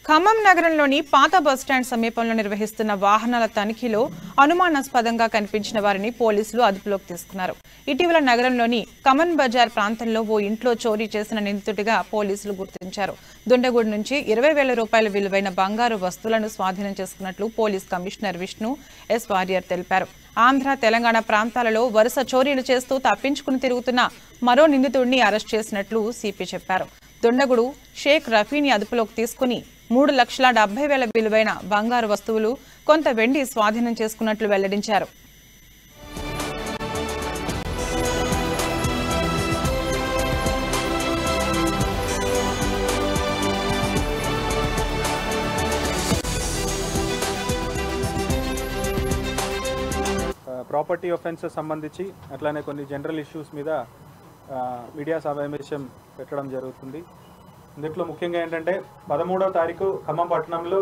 ఖమ్మం నగరంలోని పాత బస్టాండ్ సమీపంలో నిర్వహిస్తున్న వాహనాల తనిఖీలో అనుమానాస్పదంగా కనిపించిన వారిని పోలీసులు అదుపులోకి తీసుకున్నారు. ఇటీవల నగరంలోని కమన్ బజార్ ప్రాంతంలో ఓ ఇంట్లో చోరీ చేసిన నిందితుడిగా పోలీసులు గుర్తించారు. దుండగూడ నుంచి 20,000 రూపాయల విలువైన బంగారు వస్తువులను స్వాధీనం చేసుకున్నట్లు police commissioner Vishnu S Warrier తెలిపారు. ఆంధ్ర, తెలంగాణ ప్రాంతాలలో వరుస చోరీలు చేస్తూ తప్పించుకుని తిరుగుతున్న మరో నిందితుడిని అరెస్ట్ చేసినట్లు సిపి చెప్పారు. దుండగుడు షేక్ రఫీని అదుపులోకి తీసుకుని 3,70,000 విలువైన బంగారు వస్తువులు, కొంత వెండి స్వాధీనం చేసుకున్నట్లు వెల్లడించారు. ప్రాపర్టీ ఆఫెన్సెస్ సంబంధించి అట్లానే కొన్ని జనరల్ ఇష్యూస్ మీద మీడియా సమావేశం పెట్టడం జరుగుతుంది. దీంట్లో ముఖ్యంగా ఏంటంటే 13వ తారీఖు ఖమ్మం పట్టణంలో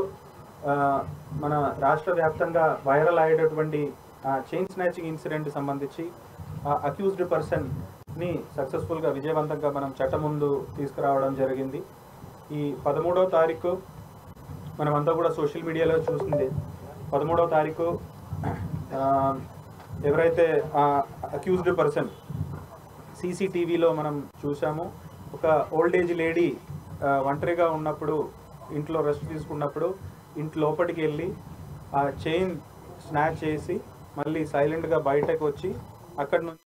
మన రాష్ట్ర వ్యాప్తంగా వైరల్ అయ్యేటటువంటి చైన్ స్నాచింగ్ ఇన్సిడెంట్ సంబంధించి అక్యూజ్డ్ పర్సన్ని సక్సెస్ఫుల్గా విజయవంతంగా మనం చట్టం ముందు తీసుకురావడం జరిగింది. ఈ 13వ తారీఖు మనమంతా కూడా సోషల్ మీడియాలో చూసింది. 13వ తారీఖు ఎవరైతే అక్యూజ్డ్ పర్సన్ సీసీటీవీలో మనం చూసాము. ఒక ఓల్డ్ ఏజ్ లేడీ ఒంటరిగా ఉన్నప్పుడు, ఇంట్లో రెస్ట్ తీసుకున్నప్పుడు ఇంటి లోపలికి వెళ్ళి ఆ చైన్ స్నాచ్ చేసి మళ్ళీ సైలెంట్గా బయటకు వచ్చి అక్కడ నుంచి